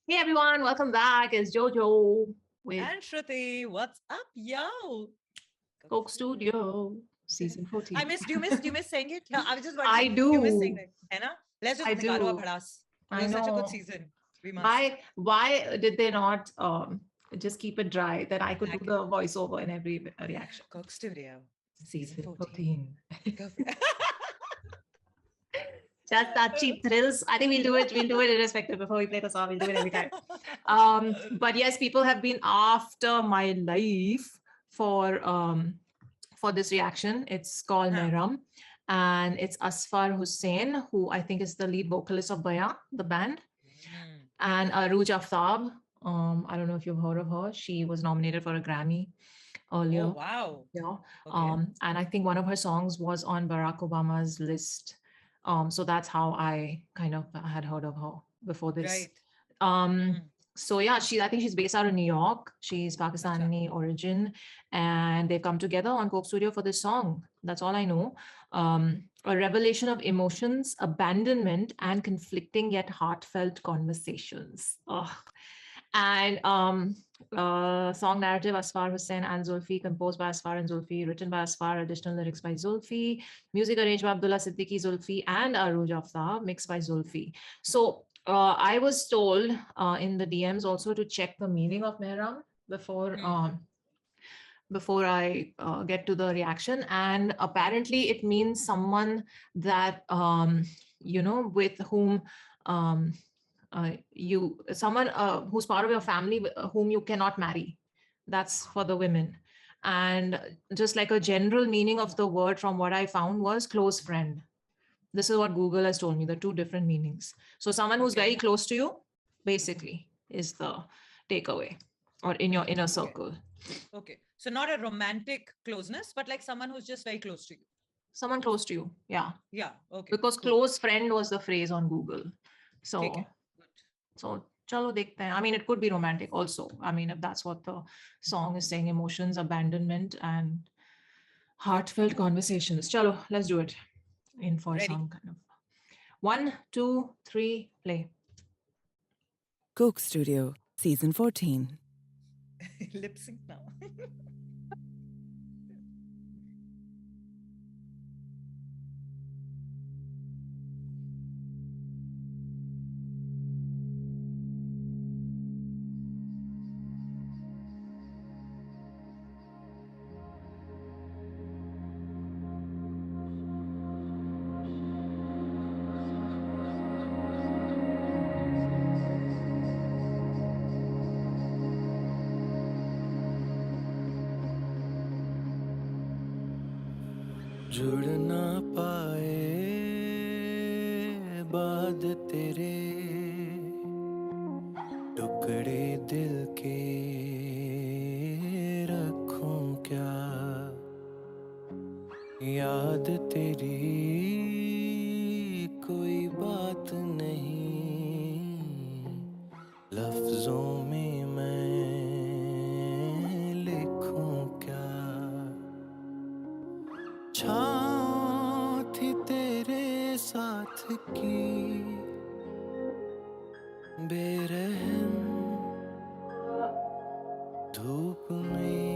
Hey everyone, welcome back. It's Jojo with And Shruti, what's up, yo? Coke Coke Studio. Studio, season I 14. missed. Do you miss saying it? Yeah, I was just about to I say. Do you miss saying do. that? है ना? Let's just I nikalo a do. bhadas. It I was such a good know. season. We must. Why did they not just keep it dry that I could do Pack it. the voiceover in every reaction? Coke Studio, season Season 14. 14. Go for it. Just that cheap thrills. I think we'll do it. We'll do it irrespective. Before we play the song, we'll do it every time. But yes, people have been after my life for this reaction. It's called Huh. Mehram, and it's Asfar Hussain, who I think is the lead vocalist of Baya, the band, Mm. and Arooj Aftab. I don't know if you've heard of her. She was nominated for a Grammy Oh, earlier. wow. Yeah. Okay. And I think one of her songs was on Barack Obama's list. So that's how I kind of had heard of her before this. Right. Um, Mm. so yeah, I think she's based out of New York. She's Acha. Pakistani origin, and they've come together on Coke Studio for this song. That's all I know. A revelation of emotions, abandonment, and conflicting yet heartfelt conversations. Ugh. And song narrative Asfar Hussain and Zulfi, composed by Asfar and Zulfi, written by Asfar, additional lyrics by Zulfi, music arranged by Abdullah Siddiqui Zulfi and Arooj Aftab, mixed by Zulfi. So I was told in the DMs also to check the meaning of Mehram before Mm. before I get to the reaction. And apparently, it means someone that with whom someone who's part of your family whom you cannot marry. That's for the women. And just like a general meaning of the word from what I found was close friend. This is what Google has told me, the two different meanings. So someone who's very Okay. close to you, basically, is the takeaway, or in your inner Okay. circle. Okay. So not a romantic closeness, but like someone who's just very close to you. Someone close to you. Yeah. Yeah. Okay. Because Cool. close friend was the phrase on Google. ठीक So है. Good. chalo dekhte hain. I mean, it could be romantic also. I mean, if that's what the song is saying, emotions, abandonment, and heartfelt conversations. Chalo, let's do it in for Ready. some kind of 1, 2, 3, play. Coke Studio, Season 14. Lip sync now. जुड़ ना पाए बाद तेरे टुकड़े दिल के रखूं क्या याद तेरी कोई बात नहीं लफ्जों में मैं लिखूं क्या छाँव थी तेरे साथ की बेरहम धूप में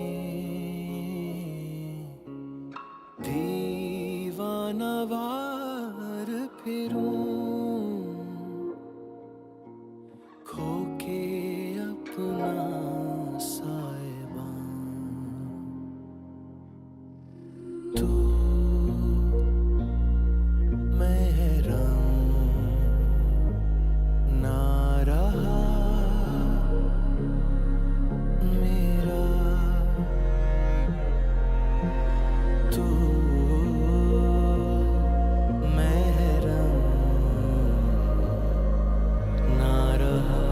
दीवाना वार फिरूं खो के अपना साहिबां तू महरम ना रहा मेरा तू महरम ना रहा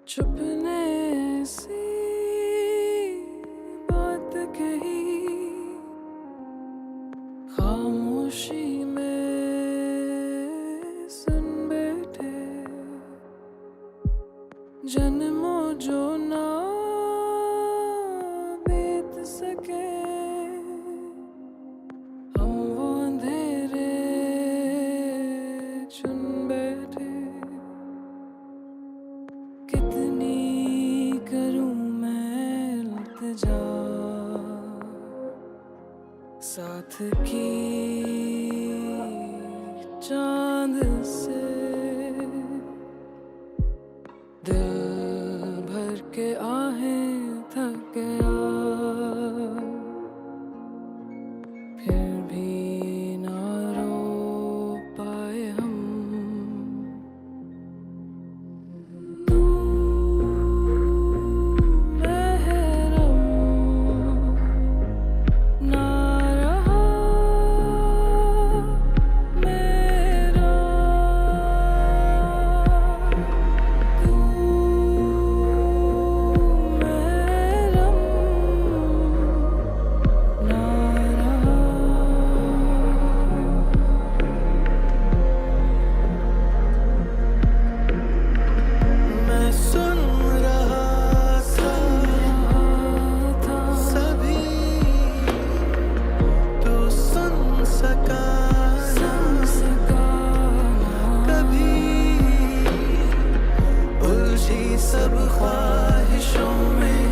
छुपने सी बात कही खामोशी में जा साथ की चांद से दिल भर के आहें थक गया फिर भी ना रो पाए हम तू महरम ना रहा मेरा तू महरम ना रहा मैं सुन रहा था सभी तो सुन सका कभी उलझी सब ख्वाहिशों में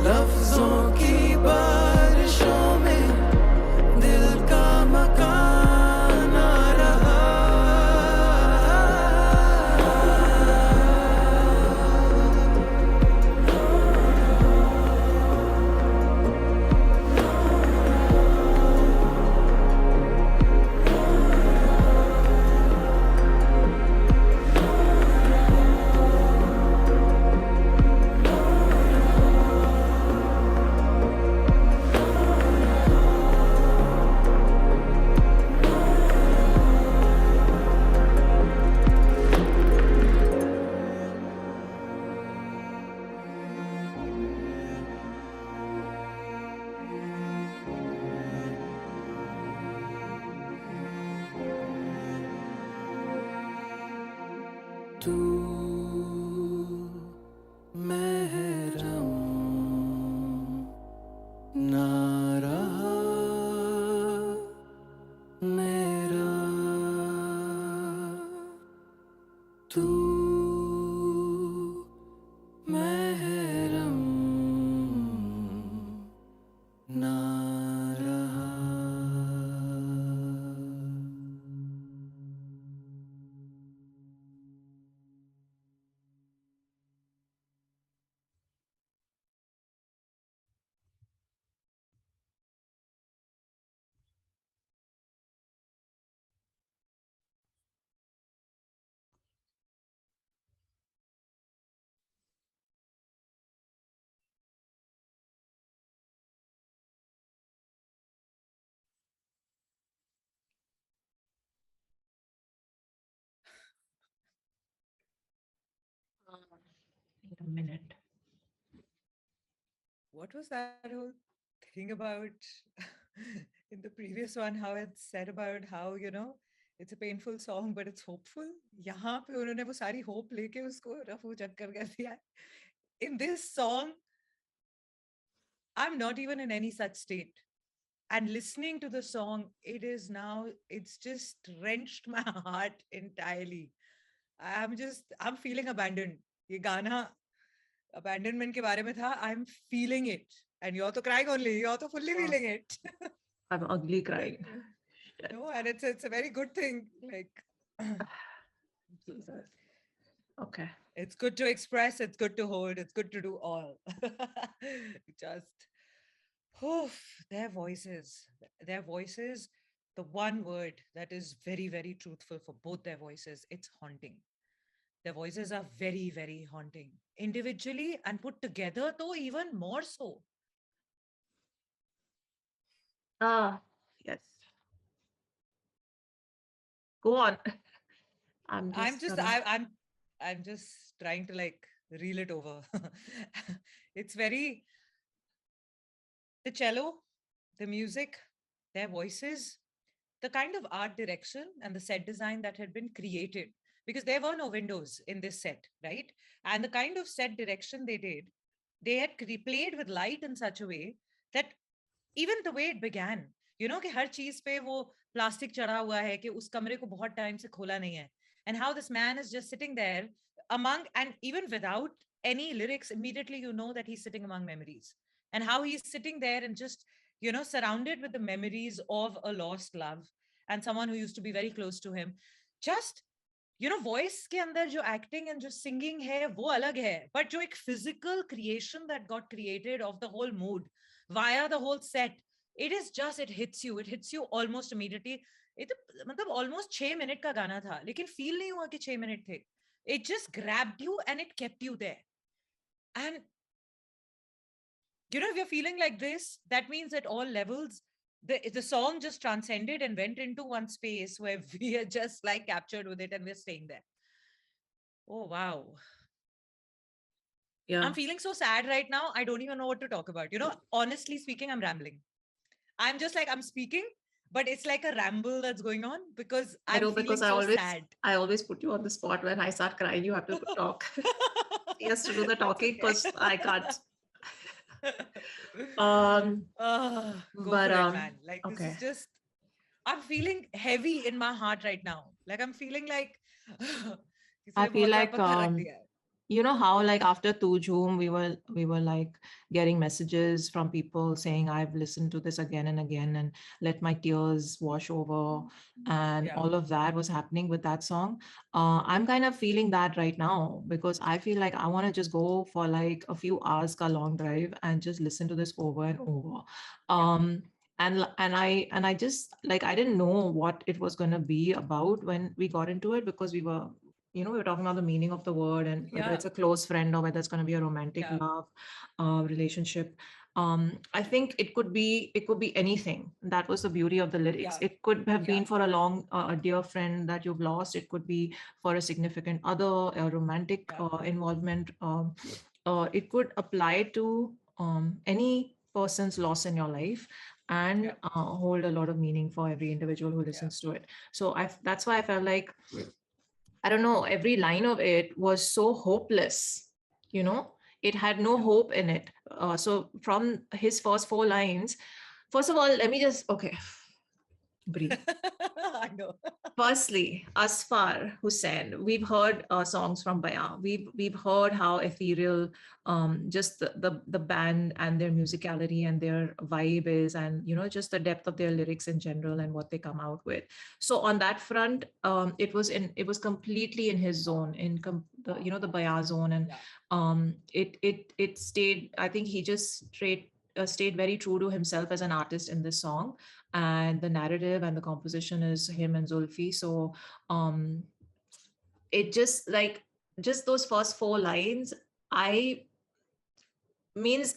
लफ्जों की बारिशों में दिल का मकान आ रहा तू महरम ना रहा मेरा तू महरम ना रहा Wait a minute. What was that whole thing about in the previous one? How it said about how, it's a painful song, but it's hopeful. यहाँ पे उन्होंने वो सारी hope लेके उसको रफू चक्कर कर दिया है. In this song, I'm not even in any such state. And listening to the song, it's just wrenched my heart entirely. I'm feeling abandoned. ये गाना abandonment के बारे में था. I'm feeling it. And you're to crying only. You're to fully feeling it. I'm ugly crying. Shit. No, and it's a very good thing. Like, Jesus. Okay. it's good to express, it's good to hold, it's good to do all. Just, their voices, the one word that is very, very truthful for both their voices, it's haunting. Their voices are very, very haunting. Individually and put together, though, even more so. Ah, yes. Go on. I'm just trying to like reel it over. It's very, the cello, the music, their voices, the kind of art direction and the set design that had been created, because there were no windows in this set, right? And the kind of set direction they had played with light in such a way that even the way it began, कि हर चीज पे वो plastic चढ़ा हुआ है कि उस कमरे को बहुत टाइम से खोला नहीं है, and how this man is just sitting there among, and even without any lyrics, immediately you know that he's sitting among memories. And how he's sitting there and just, surrounded with the memories of a lost love and someone who used to be very close to him. Just, voice के अंदर जो acting and जो singing है वो अलग है, but जो एक physical creation that got created of the whole mood via the whole set, it hits you almost immediately. ये तो मतलब almost 6 minute का गाना था, लेकिन feel नहीं हुआ कि 6 minute थे. It just grabbed you and it kept you there. And if you're feeling like this, that means at all levels, the song just transcended and went into one space where we are just like captured with it and we're staying there. Oh, wow. Yeah. I'm feeling so sad right now. I don't even know what to talk about. Honestly speaking, I'm rambling. I'm just like, I'm speaking, but it's like a ramble that's going on because I'm feeling because so sad. I always put you on the spot. When I start crying, you have to talk. He has to do the talking because I can't. Go but for it, man. Like okay. this is just, I'm feeling heavy in my heart right now. Like I'm feeling like I feel like you know how like after Tujhum we were like getting messages from people saying I've listened to this again and again and let my tears wash over, and all of that was happening with that song. I'm kind of feeling that right now because I feel like I want to just go for like a few hours ka long drive and just listen to this over and over. And I just like I didn't know what it was going to be about when we got into it because we were talking about the meaning of the word and whether it's a close friend or whether it's going to be a romantic love relationship. I think it could be anything. That was the beauty of the lyrics. It could have been for a dear friend that you've lost. It could be for a significant other, a romantic involvement. It could apply to any person's loss in your life and hold a lot of meaning for every individual who listens to it. So that's why I felt like, I don't know, every line of it was so hopeless, it had no hope in it. So from his first 4 lines, first of all, let me just, breathe. I know. Firstly, Asfar Hussain, we've heard songs from Baya. We've heard how ethereal just the band and their musicality and their vibe is, and just the depth of their lyrics in general and what they come out with. So on that front, it was completely in his zone, in the Baya zone, and it stayed. I think he just stayed very true to himself as an artist in this song, and the narrative and the composition is him and Xulfi. So it just those first 4 lines, I means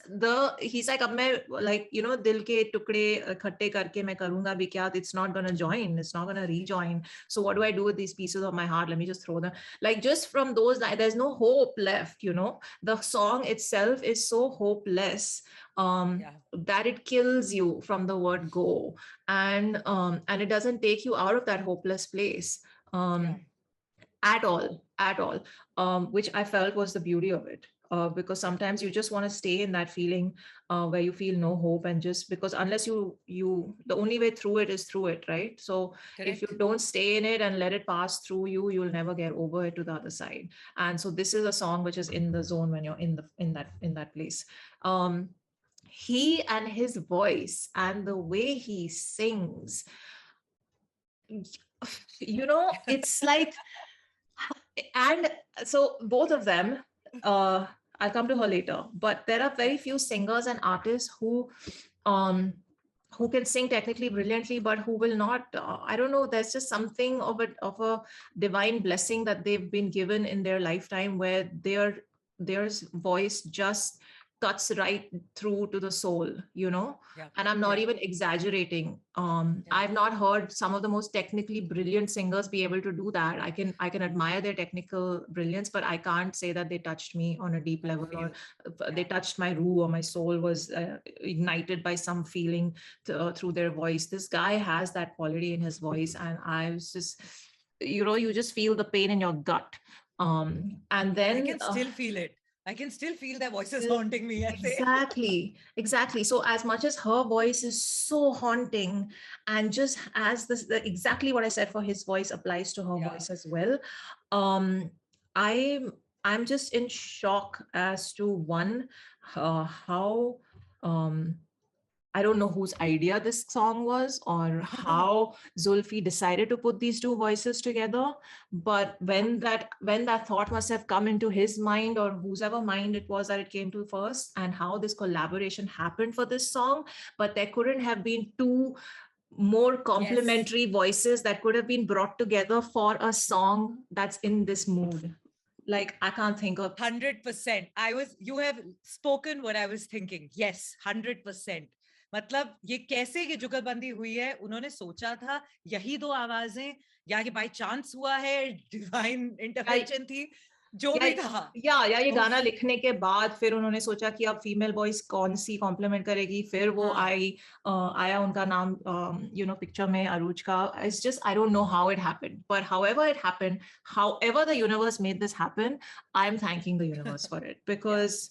he's like, ab main, like, dil ke tukde ikhatte karke main karunga bhi kya, it's not going to join, it's not going to rejoin. So what do I do with these pieces of my heart? Let me just throw them. Like, just from those, there's no hope left. The song itself is so hopeless that it kills you from the word go, and it doesn't take you out of that hopeless place at all, which I felt was the beauty of it. Because sometimes you just want to stay in that feeling where you feel no hope, and just because unless you the only way through it is through it, right? So if you don't stay in it and let it pass through you, you'll never get over it to the other side. And so this is a song which is in the zone when you're in that place. He and his voice and the way he sings, it's like, and so both of them, I'll come to her later, but there are very few singers and artists who can sing technically brilliantly, but who will not, I don't know, there's just something of a divine blessing that they've been given in their lifetime, where their voice just cuts right through to the soul, and I'm not even exaggerating. I've not heard some of the most technically brilliant singers be able to do that. I can admire their technical brilliance, but I can't say that they touched me on a deep level, or they touched my ruh, or my soul was ignited by some feeling through their voice. This guy has that quality in his voice, and I was just, you just feel the pain in your gut. And then I can still feel it. I can still feel their voices haunting me. Exactly. So as much as her voice is so haunting, and just as exactly what I said for his voice applies to her voice as well. I'm just in shock as to one, how I don't know whose idea this song was or how Zulfi decided to put these two voices together. But when that thought must have come into his mind or whosever mind it was that it came to first, and how this collaboration happened for this song, but there couldn't have been two more complementary voices that could have been brought together for a song that's in this mood. Like I can't think of 100%. You have spoken what I was thinking. Yes, 100%. मतलब ये कैसे ये जुगलबंदी हुई है, उन्होंने सोचा था यही दो आवाजें, या ये बाय चांस हुआ है, डिवाइन इंटरवेंशन थी, जो भी था। या ये गाना लिखने के बाद फिर उन्होंने सोचा कि अब फीमेल वॉइस कौन सी कॉम्प्लीमेंट करेगी, फिर वो आया उनका नाम पिक्चर में अरूज का. It's just I don't know how it happened, but however it happened, however the universe made this happen, I'm thanking the universe for it, because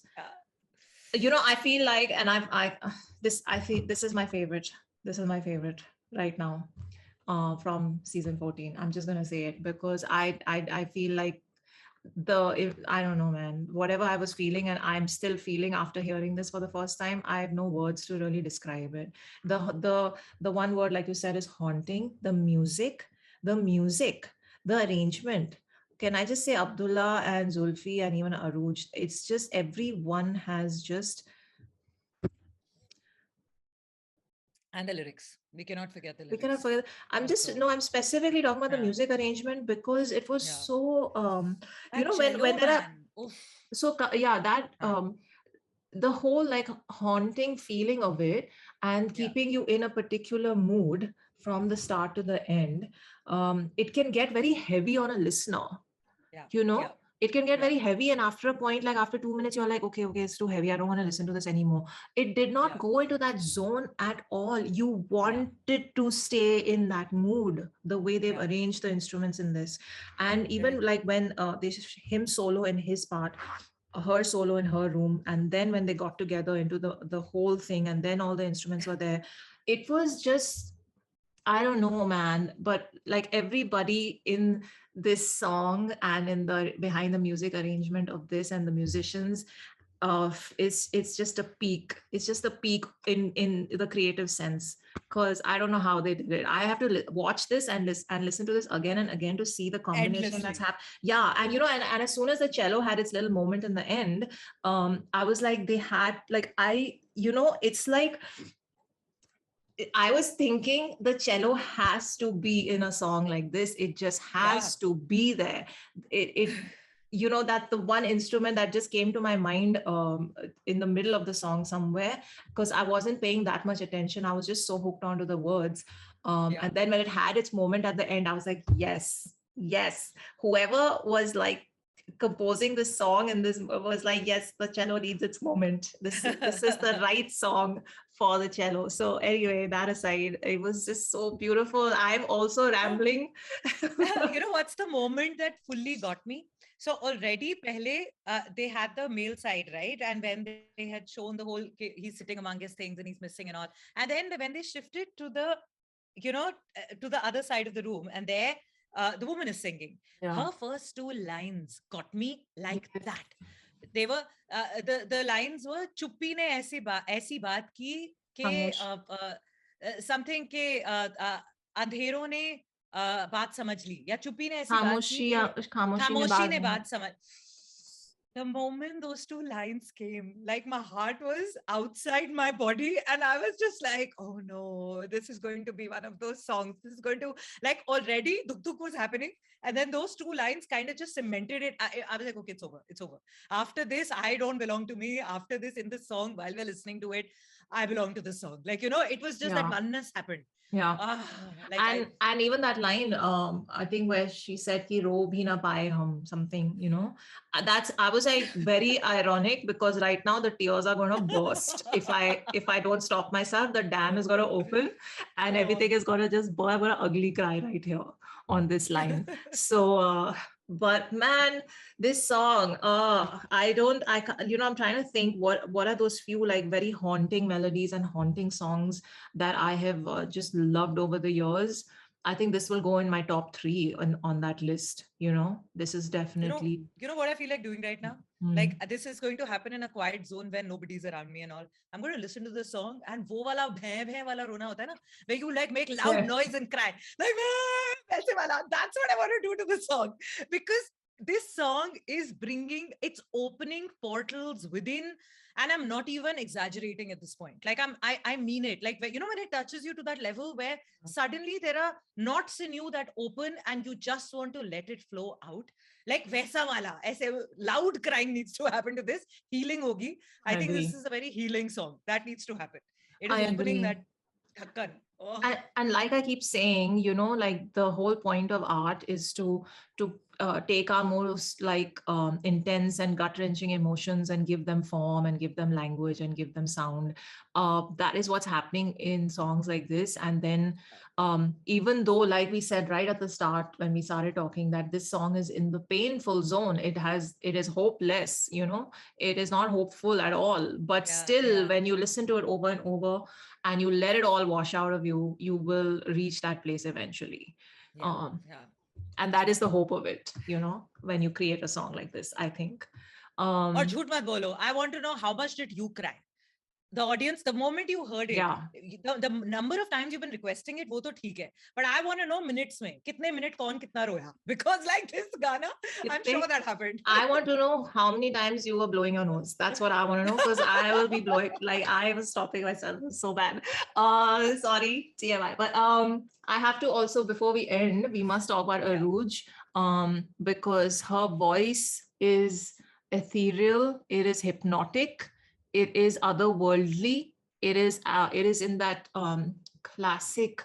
I feel like, and I feel this is my favorite. This is my favorite right now, from season 14. I'm just gonna say it because I feel like I don't know, man, whatever I was feeling and I'm still feeling after hearing this for the first time, I have no words to really describe it. The one word, like you said, is haunting. The music, the arrangement. Can I just say Abdullah and Zulfi and even Arooj? It's just everyone has just. And the lyrics. We cannot forget the lyrics. We cannot forget. I'm specifically talking about the music arrangement because it was so, when there are, so that, the whole like haunting feeling of it and keeping you in a particular mood from the start to the end, it can get very heavy on a listener. It can get very heavy, and after a point, like after 2 minutes, you're like, okay, it's too heavy. I don't want to listen to this anymore. It did not go into that zone at all. You wanted to stay in that mood, the way they've arranged the instruments in this. And even like when him solo in his part, her solo in her room, and then when they got together into the whole thing, and then all the instruments were there, it was just, I don't know, man, but like everybody in this song and in the behind the music arrangement of this and the musicians, it's just a peak. It's just a peak in the creative sense, because I don't know how they did it. I have to watch this and listen to this again and again to see the combination that's happened. Yeah, and and as soon as the cello had its little moment in the end, I was like, they had like it's like, I was thinking the cello has to be in a song like this. It just has to be there. It that's the one instrument that just came to my mind in the middle of the song somewhere, because I wasn't paying that much attention. I was just so hooked onto the words. And then when it had its moment at the end, I was like, yes. Whoever was like composing this song and this was like, yes, the cello needs its moment. This is the right song for the cello. So anyway, that aside, it was just so beautiful. I'm also rambling. What's the moment that fully got me? So already pehle, they had the male side, right? And when they had shown the whole, he's sitting among his things and he's missing and all. And then when they shifted to the, to the other side of the room, and there the woman is singing. Her first two lines got me like that. They were the lines were chuppi ne aisi baat ki ke something ke andheron ne baat samajh li, ya chuppi ne aisi baat ki खामोशी ने बात समझ. The moment those two lines came, like my heart was outside my body, and I was just like, oh no, this is going to be one of those songs. This is going to, like, already Duk Duk was happening, and then those two lines kind of just cemented it. I was like, okay, it's over. After this, I don't belong to me. After this, in this song, while we're listening to it, I belong to this song. Like, it was just that oneness happened. And even that line, I think where she said ki ro bhi na paaye hum, something, I was like very ironic, because right now the tears are going to burst. If I don't stop myself, the dam is going to open and everything is going to just burst. I'm going to ugly cry right here on this line. So but man, this song, I'm trying to think what are those few like very haunting melodies and haunting songs that I have just loved over the years. I think this will go in my top 3 on that list. This is You know, definitely. you know what I feel like doing right now? Like Mm. this is going to happen in a quiet zone where nobody's around me and all. I'm going to listen to this song and wo wala bhai bhai wala rona hota hai na, where you like make loud Yeah. noise and cry. Like "Waise wala." That's what I want to do to this song. Because this song is bringing, it's opening portals within, and I'm not even exaggerating at this point. Like I mean it. Like when it touches you to that level where suddenly there are knots in you that open and you just want to let it flow out. Like वैसा वाला ऐसे loud crying needs to happen to this. Healing hogi. I I think this agree. is a very healing song that needs to happen. It is I opening agree. that dhakkan. Oh, And like I keep saying, like the whole point of art is to take our most like intense and gut wrenching emotions and give them form and give them language and give them sound. That is what's happening in songs like this. And then even though, like we said right at the start when we started talking, that this song is in the painful zone, it is hopeless. It is not hopeful at all. But yeah, still, yeah, when you listen to it over and over and you let it all wash out of you, you will reach that place eventually. yeah, Um, yeah. and that is the hope of it, when you create a song like this, I think. Or Um, jhoot mat bolo. I want to know how much did you cry? The audience, the moment you heard it, yeah, the number of times you've been requesting it, wo to theek hai. But I want to know minutes mein, kitne minute kaun kitna roya? Because like this Gana, I'm sure that happened. I want to know how many times you were blowing your nose. That's what I want to know, because I will be blowing, like I was stopping myself. It was so bad. Sorry, TMI. But I have to also, before we end, we must talk about Yeah. Arooj, because her voice is ethereal, it is hypnotic, it is otherworldly, it is in that classic,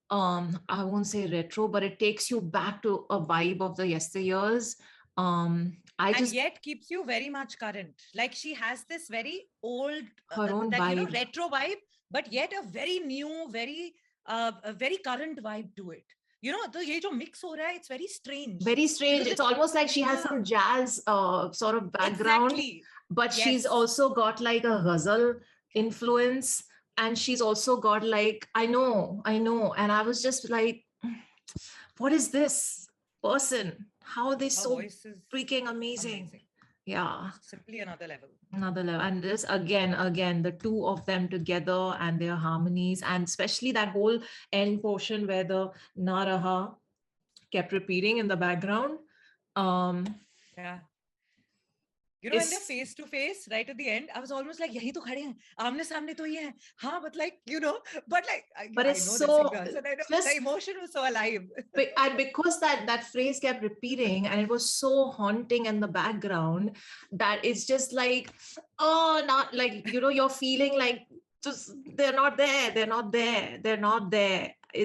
I won't say retro, but it takes you back to a vibe of the yesteryears. I And just yet keeps you very much current. Like she has this very old, Her own that vibe. retro vibe, but yet a very new, a very current vibe to it. The ye jo mix ho raha hai, it's very strange Very strange. because It's almost like she has some jazz sort of background, exactly. but she's Yes. also got like a ghazal influence, and she's also got like, I know, and I was just like, what is this person? How are they Her so voice is freaking amazing? amazing. Yeah. Simply another level. Another level. And this again, the two of them together and their harmonies, and especially that whole end portion where the Naraha kept repeating in the background. Um, Yeah. When they're it's face to face, right at the end, I was almost like, yahi to khade hain, aamne samne to ye hai. Haan, but like, but like, but I it's know they're so singers and I know the just emotion was so alive. and because that phrase kept repeating and it was so haunting in the background, that it's just like, oh, not like, you're feeling like, just they're not there,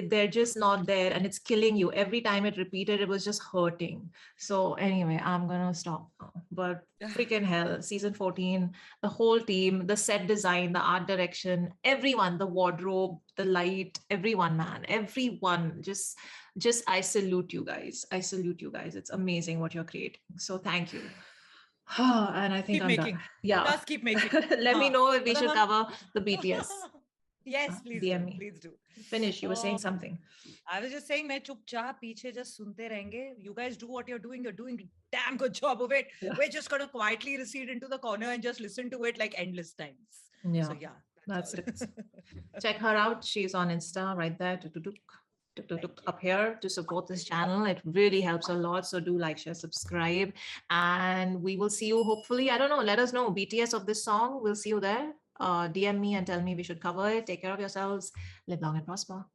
they're just not there, and it's killing you every time it repeated. It was just hurting. So anyway, I'm gonna stop now. But freaking hell, season 14, the whole team, the set design, the art direction, everyone, the wardrobe, the light, everyone, man, everyone, just I salute you guys. I salute you guys. It's amazing what you're creating. So thank you. And I think Keep I'm done. making. Yeah. Just keep making. Let me Haan. know if we Matlab should hum- cover the BTS. Yes, please do. DM me. Please do. Finish. You were saying Oh, something. I was just saying, मैं चुपचाप पीछे just सुनते रहेंगे. You guys do what you're doing. You're doing a damn good job of it. Yeah. We're just gonna quietly recede into the corner and just listen to it like endless times. Yeah. So yeah, That's all. it. Check her out. She's on Insta right there. Up here to support this channel. It really helps a lot. So do like, share, subscribe, and we will see you hopefully. I don't know. Let us know BTS of this song. We'll see you there. DM me and tell me we should cover it. Take care of yourselves. Live long and prosper.